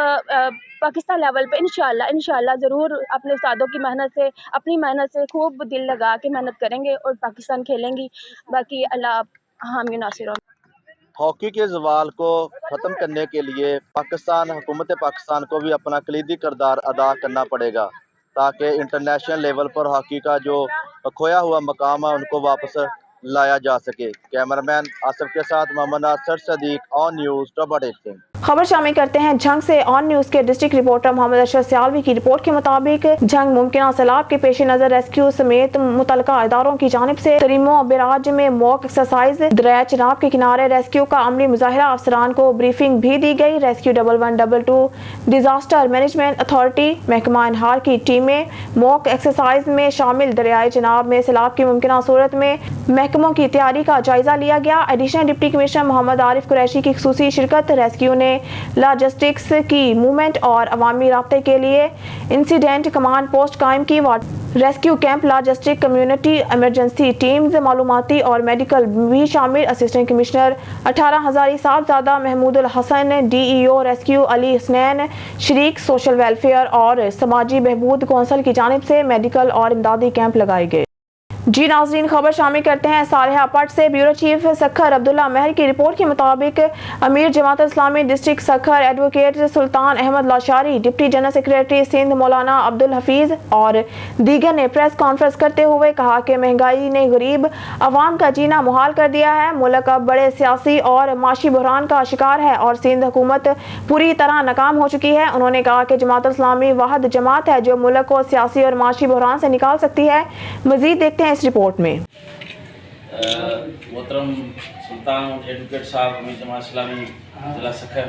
पाकिस्तान लेवल पे इंशाल्लाह ज़रूर अपने उस्तादों की मेहनत से, अपनी मेहनत से खूब दिल लगा के मेहनत करेंगे और पाकिस्तान खेलेंगी। बाकी अल्लाह हामी नासिर। हॉकी के जवाल को ख़त्म करने के लिए हुकूमत पाकिस्तान को भी अपना कलीदी किरदार अदा करना पड़ेगा, ताकि इंटरनेशनल लेवल पर हॉकी का जो खोया हुआ मकाम है उनको वापस लाया जा सके। कैमरामैन आसिफ के साथ Mohammad Nasir Siddique on news top 8। खबर शामिल करते हैं झंग से। ऑन न्यूज़ के डिस्ट्रिक्ट रिपोर्टर मोहम्मद अशरफ सियालवी की रिपोर्ट के मुताबिक झंग मुमकिन सैलाब के पेश नज़र रेस्क्यू समेत मुतलका इदारों की जानिब से तरीमो बिराज में मॉक एक्सरसाइज, दरिया चिनाब के किनारे रेस्क्यू का अमली मुजाहिरा, अफसरान को ब्रीफिंग भी दी गई। रेस्क्यू 1122 डिजास्टर मैनेजमेंट अथॉरिटी महकमा अनहार की टीमें मॉक एक्सरसाइज में शामिल। दरियाए चिनाब में सैलाब की मुमकिन सूरत में महकमों की तैयारी का जायजा लिया गया। Additional deputy commissioner Mohammad Arif Qureshi की खुसूसी शिरकत। रेस्क्यू ने लॉजिस्टिक्स की मूवमेंट और अवामी राब्ते के लिए इंसिडेंट कमांड पोस्ट कायम की। Rescue camp, logistic, community emergency teams, मालूमाती और मेडिकल भी शामिल। Assistant commissioner 18 Hazari Sahibzada Mahmoodul Hassan, DEO rescue Ali Husnain शरीक, सोशल वेलफेयर और समाजी बहबूद कौंसिल की जानिब से मेडिकल और इमदादी कैंप लगाए गए। جی ناظرین، خبر شامل کرتے ہیں صالحہ پٹ سے۔ بیورو چیف سکھر عبداللہ مہر کی رپورٹ کے مطابق امیر Jamaat Islami district Sukkur advocate Sultan Ahmed Lashari, deputy general secretary Sindh Maulana Abdulhafeez اور دیگر نے پریس کانفرنس کرتے ہوئے کہا کہ مہنگائی نے غریب عوام کا جینا محال کر دیا ہے۔ ملک اب بڑے سیاسی اور معاشی بحران کا شکار ہے اور سندھ حکومت پوری طرح ناکام ہو چکی ہے۔ انہوں نے کہا کہ جماعت اسلامی واحد جماعت ہے جو ملک کو سیاسی اور معاشی بحران سے نکال سکتی ہے۔ مزید دیکھتے ہیں اس رپورٹ میں۔ محترم سلطان ایڈوکیٹ صاحب امیر جماعت اسلامی ضلع سکھر،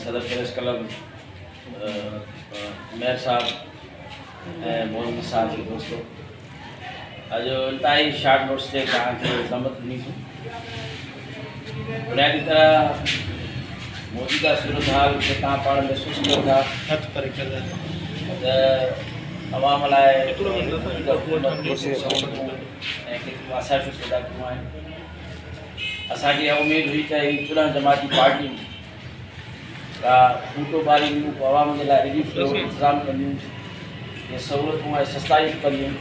صدر پریس کلب میر صاحب، محمد صاحب کے دوستوں، جو انتہائی شارٹ نوٹ سے کہا کہ ضمت نہیں ہوں بنیادی طرح موجودہ صورتحال کے تاں پاڑ محسوس کرتا عوام لائے اساں کی امید ہوئی کہ چنان جماعتی پارٹی کا بوٹو باری عوام کے لیے ریلیف جو انتظام کندیوں، یہ سہولتوں ऐं सस्ताई कंदियूं،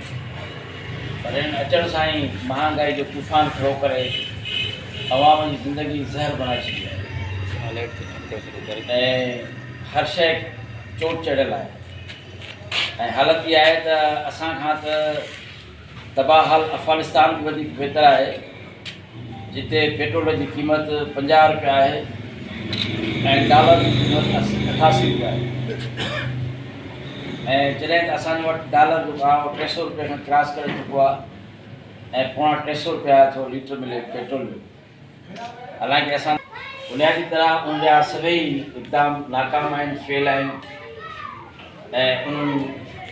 पर इन अचण सां ई महांगाई जो तूफ़ान खड़ो करे अवाम जी ज़िंदगी ज़हर बणाए छॾी आहे ऐं हर शइ चोट चढ़ियल आहे। ऐं हालत इहा आहे त असां खां त तबाहल अफ़गानिस्तान बि वधीक बहितर आहे, जिते पेट्रोल जी क़ीमत 50 रुपया आहे ऐं डॉलर जी क़ीमत 88 रुपया आहे। ऐं जॾहिं त असांजे वटि डॉलर जो भाव 300 रुपये खां क्रॉस करे चुको आहे ऐं 350 रुपया थो लीटर मिले पेट्रोल जो। हालांकि असां बुनियादी तरह उन जा सभई इक़दाम नाकाम आहिनि, फेल आहिनि ऐं उन्हनि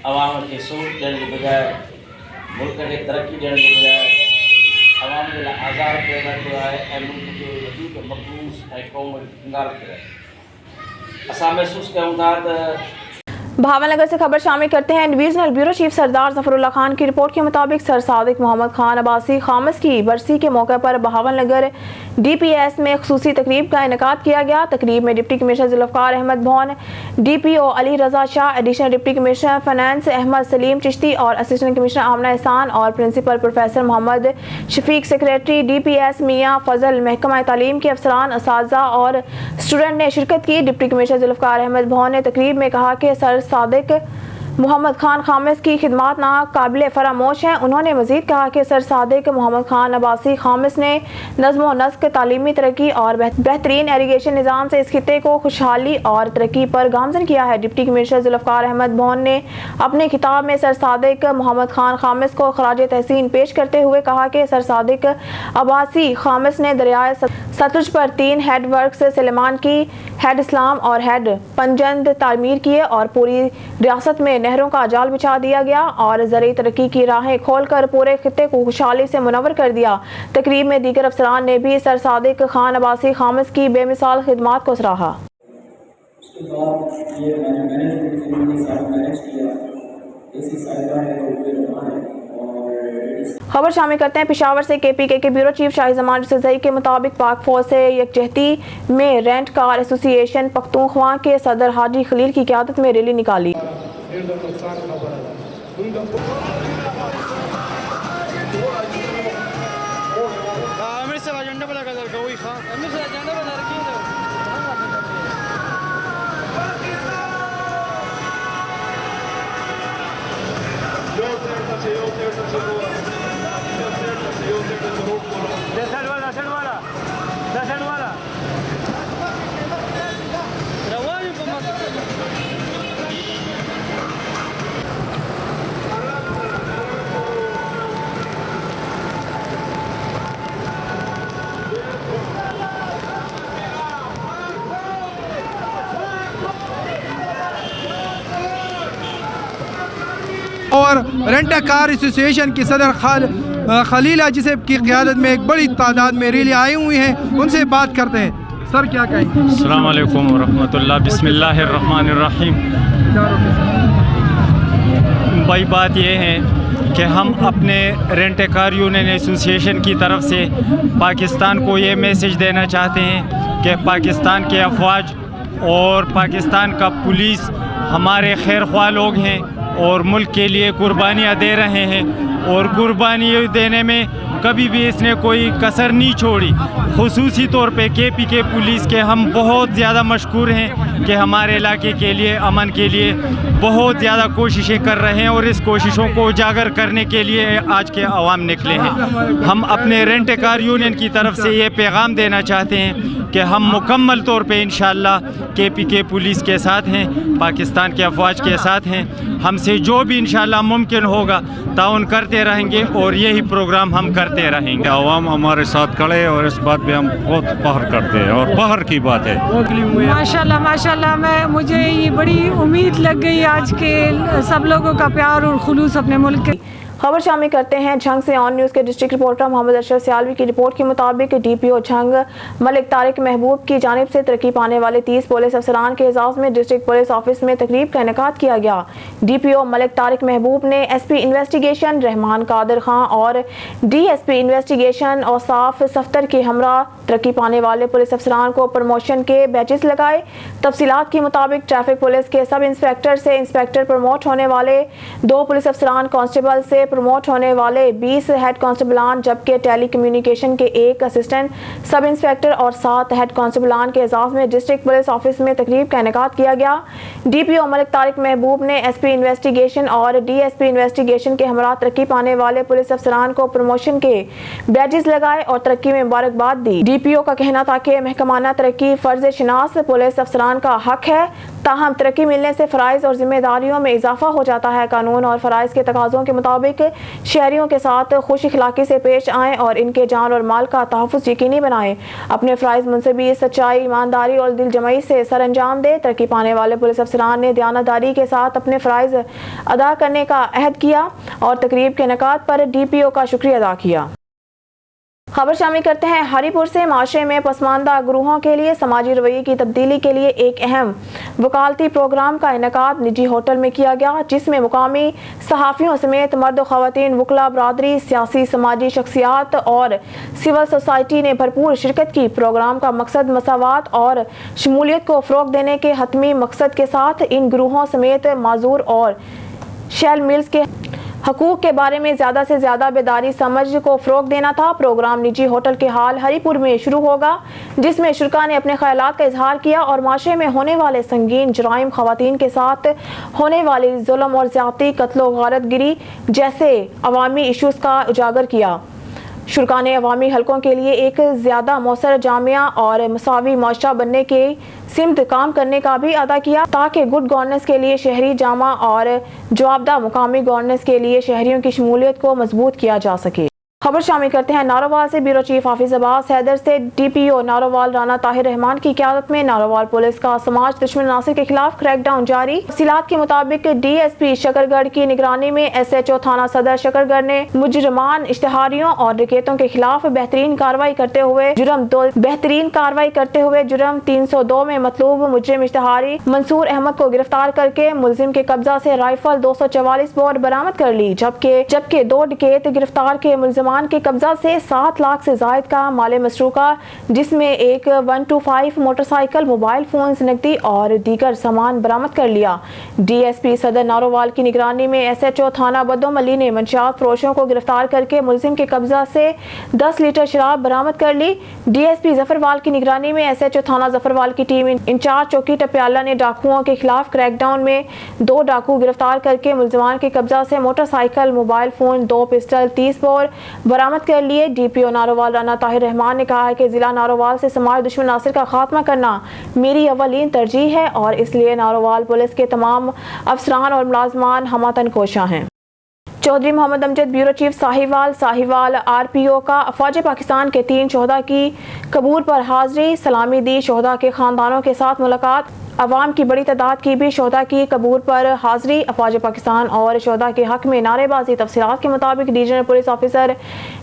अवाम खे सहूलियत ॾियण जे बजाए, मुल्क खे तरक़ी ॾियण जे बजाए अवाम जे लाइ आज़ार पैदा कयो आहे ऐं मुल्क खे वधीक मक़बूज़ ऐं क़ौम कंगाल कयो आहे। असां महसूसु कयूं था त बहावलनगर से खबर शामिल करते हैं। डिवीजनल ब्यूरो चीफ सरदार जफरुल्लाह खान की रिपोर्ट के मुताबिक सर सादिक मोहम्मद खान अब्बासी खामिस की बरसी के मौके पर बहावलनगर DPS में खसूसी तकरीब का इनेकाद किया गया। तकरीब में deputy commissioner Zulfiqar Ahmed Bhaun, DPO Ali Raza Shah, additional deputy commissioner finance Ahmed Saleem Chishti और असिस्टेंट कमिश्नर आमना एहसान और principal professor Mohammad Shafiq, secretary DPS Mian फजल, महकमा तालीम के अफसरान, असातिज़ा और स्टूडेंट ने शिरकत की। डिप्टी कमिश्नर जुल्फ़कार अहमद भौन ने तकरीब में कहा कि सर सादिक मोहम्मद खान खामिस की खिदमात नाकाबिल फरामोश हैं। उन्होंने मज़ीद कहा कि सर सादिक मोहम्मद खान अब्बासी खामिस ने नज़्म व नस्क, तालीमी तरक्की और बेहतरीन एरीगेशन निज़ाम से इस खित्ते को खुशहाली और तरक्की पर गामज़न किया है। डिप्टी कमिश्नर जुल्फ़कार अहमद भौन ने अपने खिताब में सर सादिक मोहम्मद खान खामिस को खराज तहसीन पेश करते हुए कहा कि सर सादिक अब्बासी खामिस ने दरियाए सतलुज पर 3 हेड वर्क्स सलेमान की, हेड इस्लाम और हेड पंजंद तामीर किए और पूरी रियासत में नहरों का जाल बिछा दिया गया और ज़रूरी तरक्की की राहें खोलकर पूरे खित्ते को खुशहाली से मुनव्वर कर दिया। तकरीब में दीगर अफसरान ने भी सर सादिक खान अब्बासी खामिस की बेमिसाल खिदमात को सराहा। उसके बाद ये मैनेज किया, ऐसी साहिबा है और खबर शामिल करते हैं पिशावर से। KPK के ब्यूरो चीफ शाही जमान यूसुफ़ज़ई के मुताबिक पाक फौज से यकजहती में रेंट कार एसोसिएशन पख्तूनख्वा के सदर हाजी खलील की क़यादत में रैली निकाली। اور رینٹ کار ایسوسیشن کی صدر خلیل جسے کی قیادت میں ایک بڑی تعداد میں ریلی آئی ہوئی ہیں، ان سے بات کرتے ہیں۔ سر کیا کہیں گے؟ السلام علیکم ورحمۃ اللہ، بسم اللہ الرحمن الرحیم۔ بھائی بات یہ ہے کہ ہم اپنے رینٹ کار یونین ایسوسیشن کی طرف سے پاکستان کو یہ میسیج دینا چاہتے ہیں کہ پاکستان کے افواج اور پاکستان کا پولیس ہمارے خیر خواہ لوگ ہیں اور ملک کے لیے قربانیاں دے رہے ہیں، اور قربانی دینے میں کبھی بھی اس نے کوئی کسر نہیں چھوڑی. خصوصی طور پہ KPK پولیس کے ہم بہت زیادہ مشکور ہیں کہ ہمارے علاقے کے لیے امن کے لیے بہت زیادہ کوششیں کر رہے ہیں اور اس کوششوں کو اجاگر کرنے کے لیے آج کے عوام نکلے ہیں. ہم اپنے رینٹ کار یونین کی طرف سے یہ پیغام دینا چاہتے ہیں کہ ہم مکمل طور پہ انشاءاللہ KPK پولیس کے ساتھ ہیں, پاکستان کے افواج کے ساتھ ہیں. ہم سے جو بھی انشاءاللہ ممکن ہوگا تعاون کرتے رہیں گے اور یہی پروگرام ہم کرتے رہیں گے. عوام ہمارے ساتھ کھڑے اور اس بات پہ ہم بہت فخر کرتے ہیں اور فخر کی بات ہے. ماشاءاللہ مجھے یہ بڑی امید لگ گئی آج کے سب لوگوں کا پیار اور خلوص اپنے ملک کے. خبر شامل کرتے ہیں جھنگ سے. آن نیوز کے ڈسٹرکٹ رپورٹر محمد ارشد سیالوی کی رپورٹ کے مطابق DPO جھنگ ملک طارق محبوب کی جانب سے ترقی پانے والے 30 پولیس افسران کے اعزاز میں ڈسٹرکٹ پولیس آفس میں تقریب کا انعقاد کیا گیا. DPO ملک طارق محبوب نے SP انویسٹیگیشن رحمان قادر خان اور DSP انویسٹیگیشن اوصاف صفدر کے ہمراہ ترقی پانے والے پولیس افسران کو پروموشن کے بیچز لگائے. تفصیلات کے مطابق ٹریفک پولیس کے سب انسپیکٹر سے انسپیکٹر پروموٹ ہونے والے 2 پولیس افسران, کانسٹیبل سے پروموٹ ہونے والے 20 ہیڈ کانسٹیبلان, جبکہ ٹیلی کمیونیکیشن کے 1 اسسٹنٹ سب انسپیکٹر اور 7 ہیڈ کانسٹیبلان کے اعزاز میں ڈسٹرکٹ پولیس آفس میں تقریب کا انعقاد کیا گیا. DPO ملک طارق محبوب نے SP انویسٹیگیشن اور DSP انویسٹیگیشن کے ہمراہ ترقی پانے والے پولیس افسران کو پروموشن کے بیجز لگائے اور ترقی میں مبارکباد دی. DPO کا کہنا تھا کہ محکمانہ ترقی فرض شناس پولیس افسران کا حق ہے, تاہم ترقی ملنے سے فرائض اور ذمہ داریوں میں اضافہ ہو جاتا ہے. قانون اور فرائض کے تقاضوں کے مطابق شہریوں کے ساتھ خوش اخلاقی سے پیش آئیں اور ان کے جان اور مال کا تحفظ یقینی بنائیں. اپنے فرائض منصبی, سچائی, ایمانداری اور دل جمعی سے سر انجام دے. ترقی پانے والے پولیس افسران نے دیانتداری کے ساتھ اپنے فرائض ادا کرنے کا عہد کیا اور تقریب کے انعقاد پر DPO کا شکریہ ادا کیا. خبر شامل کرتے ہیں ہری پور سے. معاشرے میں پسماندہ گروہوں کے لیے سماجی رویے کی تبدیلی کے لیے ایک اہم وکالتی پروگرام کا انعقاد نجی ہوٹل میں کیا گیا, جس میں مقامی صحافیوں سمیت مرد و خواتین, وکلا برادری, سیاسی سماجی شخصیات اور سول سوسائٹی نے بھرپور شرکت کی. پروگرام کا مقصد مساوات اور شمولیت کو فروغ دینے کے حتمی مقصد کے ساتھ ان گروہوں سمیت معذور اور شیل ملز کے حقوق کے بارے میں زیادہ سے زیادہ بیداری سمجھ کو فروغ دینا تھا. پروگرام نجی ہوٹل کے ہال ہری پور میں شروع ہوگا, جس میں شرکا نے اپنے خیالات کا اظہار کیا اور معاشرے میں ہونے والے سنگین جرائم, خواتین کے ساتھ ہونے والی ظلم اور زیادتی, قتل و غارت گری جیسے عوامی ایشوز کا اجاگر کیا. شرکا نے عوامی حلقوں کے لیے ایک زیادہ مؤثر, جامع اور مساوی معاشرہ بننے کے سمت کام کرنے کا بھی ادا کیا, تاکہ گڈ گورننس کے لیے شہری جامع اور جوابدہ مقامی گورننس کے لیے شہریوں کی شمولیت کو مضبوط کیا جا سکے. خبر شامل کرتے ہیں نارووال سے. بیورو چیف حافظ عباس حیدر سے DPO نارووال رانا طاہر رحمان کی قیادت میں نارووال پولیس کا سماج دشمن عناصر کے خلاف کریک ڈاؤن جاری. تفصیلات کے مطابق DSP شکر گڑھ کی نگرانی میں SHO تھانہ صدر شکر گڑھ نے مجرمان, اشتہاریوں اور ڈکیتوں کے خلاف بہترین کارروائی کرتے ہوئے جرم 302 میں مطلوب مجرم اشتہاری منصور احمد کو گرفتار کر کے ملزم کے قبضہ سے رائفل 244 بور برآمد کر لی, جبکہ 2 ڈکیت گرفتار کے ملزمان کے قبضہ سے 7 لاکھ سے زائد کا مال مسروقہ, جس میں ایک 125 موٹر سائیکل, موبائل فونز, نقدی اور دیگر سامان برآمد کر لیا. DSP صدر نارووال کی نگرانی میں SHO تھانہ بدو ملی نے منشیات فروشوں کو گرفتار کر کے ملزم کے قبضہ سے 10 لیٹر شراب برآمد کر لی. DSP ظفروال کی نگرانی میں SHO تھانہ ظفروال کی ٹیم انچارج چوکی ٹپیالہ نے ڈاکوؤں کے خلاف کریک ڈاؤن میں 2 ڈاکو گرفتار کر کے ملزمان کے قبضہ سے motorcycle, mobile phone, 2 pistol, 30 bore برآمد کر لیے. DPO نارووال رانا طاہر رحمان نے کہا ہے کہ ضلع نارووال سے سماج دشمن عناصر کا خاتمہ کرنا میری اولین ترجیح ہے اور اس لیے نارووال پولیس کے تمام افسران اور ملازمان ہمہ کوشاں ہیں. چودھری محمد امجد بیورو چیف ساہیوال RPO کا افواج پاکستان کے 3 شہداء کی قبور پر حاضری, سلامی دی. شہداء کے خاندانوں کے ساتھ ملاقات, عوام کی بڑی تعداد کی بھی شہداء کی قبور پر حاضری. افواج پاکستان اور شہداء کے حق میں نعرے بازی. تفصیلات کے مطابق ڈویژنل پولیس آفیسر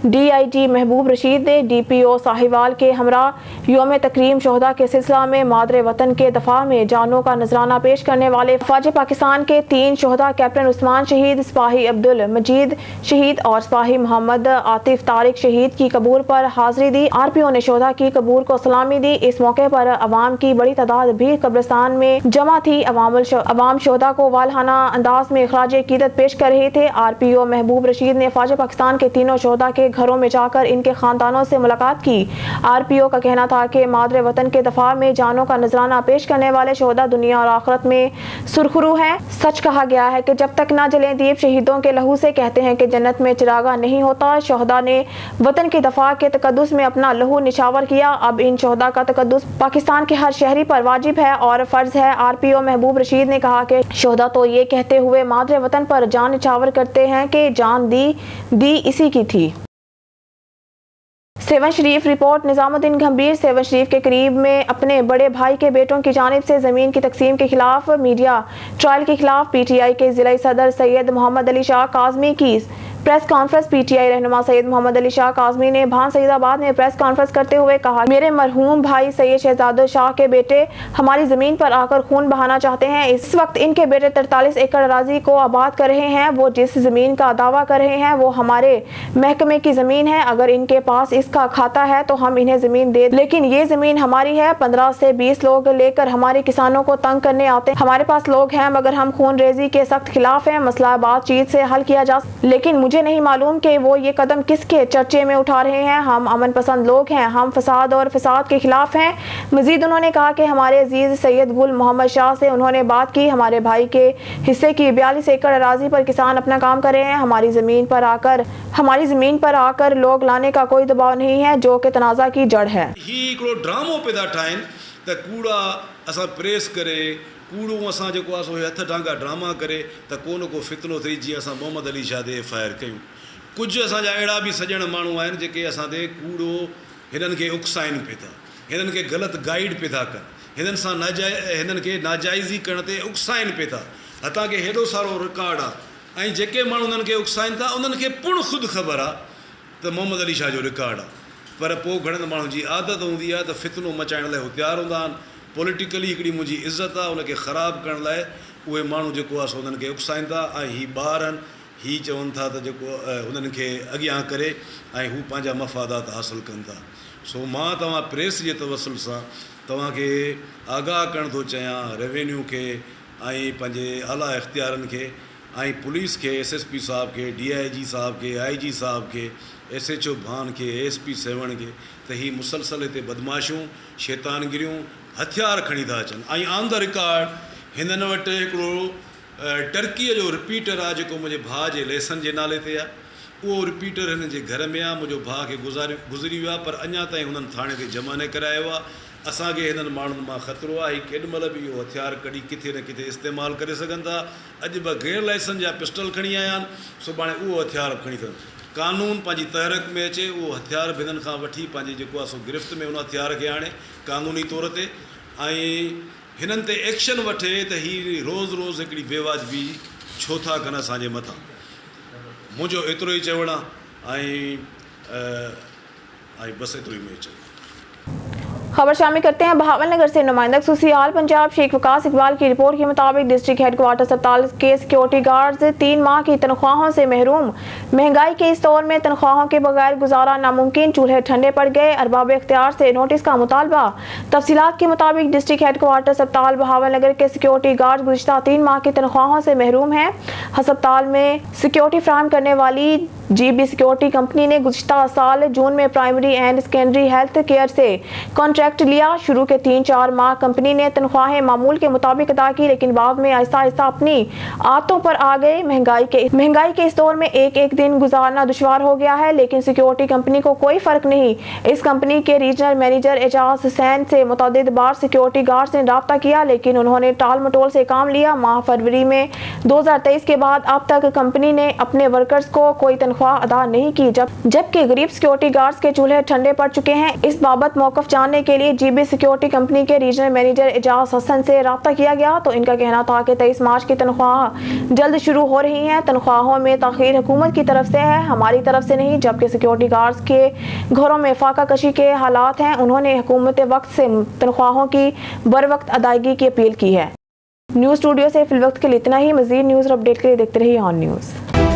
DIG محبوب رشید نے DPO ساہیوال کے ہمراہ یوم تکریم شہداء کے سلسلہ میں مادر وطن کے دفاع میں جانوں کا نذرانہ پیش کرنے والے افواج پاکستان کے 3 شہداء کیپٹن عثمان شہید, سپاہی عبد المجید شہید اور سپاہی محمد عاطف طارق شہید کی قبور پر حاضری دی. RPO نے شہداء کی قبور کو سلامی دی. اس موقع پر عوام کی بڑی تعداد بھی قبرستان मैदान में जमा थी। अवाम शोहदा को वालहाना अंदाज में खराज अकीदत पेश कर रहे थे। RPO महबूब रशीद ने फौज पाकिस्तान के तीनों शोहदा के घरों में जाकर इनके खानदानों से मुलाकात की। RPO का कहना था कि मादरे वतन के दफा में जानों का नजराना पेश करने वाले शोहदा दुनिया और आखिरत में सुरखरू हैं। सच कहा गया है कि जब तक न जलें दीप शहीदों के लहू से, कहते हैं कि जन्नत में चिरागा नहीं होता। शोहदा ने वतन की दफा के तकद्दुस में अपना लहू निछावर किया। अब इन शोहदा का तकद्दुस पाकिस्तान के हर शहरी पर वाजिब है और फर्ज है। RPO महबूब रशीद ने कहा कि शोहदा तो ये कहते हुए मादरे वतन पर जान निछावर करते हैं कि जान दी इसी की थी। सेवन शरीफ रिपोर्ट। निजामुद्दीन गंभीर सेवन शरीफ के करीब में अपने बड़े भाई के बेटों की जानिब से ज़मीन की तकसीम के खिलाफ मीडिया ट्रायल के खिलाफ PTI के ज़िला सदर सैयद मोहम्मद अली शाह काज़मी की प्रेस कॉन्फ्रेंस। PTI रहनुमा सैयद मोहम्मद अली शाह काज़मी ने भान सईदाबाद में प्रेस कॉन्फ्रेंस करते हुए कहा, मेरे मरहूम भाई सैयद शहजाद शाह के बेटे हमारी ज़मीन पर आकर खून बहाना चाहते हैं। इस वक्त इनके बेटे 43 एकड़ अराजी को आबाद कर रहे हैं। वो जिस ज़मीन का दावा कर रहे हैं वो हमारे महकमे की ज़मीन है। अगर इनके पास इसका खाता है तो हम इन्हें ज़मीन दे, लेकिन ये ज़मीन हमारी है। 15 से 20 लोग लेकर हमारे किसानों को तंग करने आते हैं। हमारे पास लोग हैं मगर हम खून रेजी के सख्त खिलाफ हैं। मसला बातचीत से हल किया जा, लेकिन मुझे नहीं मालूम कि वो ये कदम किसके चर्चे में उठा रहे हैं। हम अमन पसंद लोग हैं, हम फसाद और फसाद के खिलाफ हैं। मजीद उन्होंने कहा कि हमारे अजीज सैयद गुल मोहम्मद शाह से उन्होंने बात की। हमारे भाई के हिस्से की 42 एकड़ अराजी पर किसान अपना काम कर रहे हैं। हमारी ज़मीन पर आकर लोग लाने का कोई दबाव नहीं है, जो कि तनाज़ा की जड़ है। ही ड्रामो पैदा ठाहिनि त कूड़ा असां प्रेस करे, कूड़ो असां जेको आहे सो हथ टांगा ड्रामा करे त को न को फितनो थिए। जीअं असां मोहम्मद अली शाह ते FIR कयूं। कुझु असांजा अहिड़ा बि सॼण माण्हू आहिनि जेके असां ते कूड़ो हिननि खे उकसाइनि पिए था, हिननि खे ग़लति गाइड पिए था कनि, हिननि खे नाजाइज़ी करण ते उकसाइनि पिए था। हथां के हेॾो सारो रिकॉर्ड आहे ऐं जेके माण्हू उन्हनि खे उकसाइनि था उन्हनि खे पिणु ख़ुदि ख़बर आहे त मोहम्मद अली शाह जो रिकॉर्ड आहे। पर पोइ घणनि माण्हुनि जी आदत हूंदी आहे त फितनो मचाइण लाइ हू तयारु हूंदा आहिनि। पॉलिटिकली हिकिड़ी मुंहिंजी इज़त आहे, उनखे ख़राबु करण लाइ उहे माण्हू जेको आहे सो उन्हनि खे उकसाइनि था ऐं हीअ ॿार आहिनि, हीअ चवनि था त जेको उन्हनि खे अॻियां करे ऐं हू पंहिंजा मफ़ादात हासिलु कनि था। सो मां तव्हां प्रेस जे तवसुल सां तव्हांखे आगाह करणु थो चाहियां, रेवेन्यू खे ऐं पंहिंजे आला इख़्तियारनि खे ऐं पुलिस खे, SSP साहब खे, DIG साहब खे, IG साहब खे, SHO भान खे, ASP 7 खे त हीअ मुसलसल हिते बदमाशियूं, शैतानगिरियूं, हथियार खणी था अचनि। ऐं ऑन द रिकॉर्ड हिननि वटि हिकिड़ो टर्कीअ जो रिपीटर आहे जेको मुंहिंजे भाउ जे लेसन जे नाले ते आहे। उहो रिपीटर हिन जे घर में आहे। मुंहिंजो भाउ खे गुज़री वियो आहे पर अञा ताईं हुननि थाणे ते जमा न करायो आहे। असांखे हिननि माण्हुनि मां ख़तरो आहे, हीअ केॾीमहिल बि इहो हथियार कढी किथे न किथे इस्तेमालु करे सघनि था। अॼु ॿ गैर लाइसेंस जा पिस्टल खणी आया आहिनि, सुभाणे उहो हथियार खणी अथनि। कानून पंहिंजी तहरीक में अचे, उहो हथियार बि हिननि खां वठी पंहिंजी जेको आहे सो गिरफ़्त में उन हथियार खे आणे कानूनी तौर ते ऐं हिननि ते एक्शन वठे त हीअ रोज़ु रोज़ु हिकिड़ी बेवाजिबी छो था कनि असांजे मथां। मुंहिंजो एतिरो ई चवणु आहे ऐं बसि एतिरो ई मुंहिंजो चवणु। खबर शामिल करते हैं बहावलनगर से। नुमाइंदा खसूसियात पंजाब शेख वकास इकबाल की रिपोर्ट के मुताबिक डिस्ट्रिक्ट हेडक्वार्टर अस्पताल के सिक्योरिटी गार्ड्स 3 माह की तनख्वाहों से महरूम। महंगाई के इस दौर में तनख्वाहों के बगैर गुजारा नामुमकिन, चूल्हे ठंडे पड़ गए। अरबाब इख्तियार से नोटिस का मुतालबा। तफसीलात के मुताबिक डिस्ट्रिक्ट हेडक्वार्टर अस्पताल बहावलनगर के सिक्योरिटी गार्ड गुज़िश्ता 3 माह की तनख्वाहों से महरूम हैं। अस्पताल में सिक्योरिटी फराहम करने वाली GB सिक्योरिटी कंपनी ने गुज़िश्ता साल जून में primary and secondary health care से कॉन्ट्रैक्ट लिया। शुरू के 3-4 माह कंपनी ने तनख्वाहें मामूल के मुताबिक अदा की, लेकिन बाद में आहिस्ता आहिस्ता अपनी आदतों पर आ गए। महंगाई के इस दौर में एक दिन गुजारना दुश्वार हो गया है, लेकिन सिक्योरिटी कंपनी को कोई फर्क नहीं। इस कंपनी के रीजनल मैनेजर एजाज हुसैन से मुतअद्दिद बार सिक्योरिटी गार्ड्स ने राब्ता किया, लेकिन उन्होंने टाल मटोल से काम लिया। माह फरवरी में 2023 के बाद अब तक कंपनी ने अपने वर्कर्स को कोई तनख्वाह अदा नहीं की, जबकि गरीब सिक्योरिटी गार्ड्स के चूल्हे ठंडे पड़ चुके हैं। इस बाबत मौक़िफ़ जानने के लिए GB सिक्योरिटी कंपनी के रीजनल मैनेजर एजाज हसन से राब्ता किया गया तो इनका कहना था कि 23 मार्च की तनख्वाह जल्द शुरू हो रही हैं। तनख्वाहों में ताख़ीर हुकूमत की तरफ से है, हमारी तरफ से नहीं। जबकि सिक्योरिटी गार्ड्स के घरों में फाका कशी के हालात हैं। उन्होंने हुकूमत वक्त से तनख्वाहों की बर वक्त अदायगी की अपील की है। न्यूज़ स्टूडियो से फिल वक्त के लिए इतना ही। मज़ीद न्यूज़ और अपडेट के लिए देखते रहिए ऑन न्यूज़।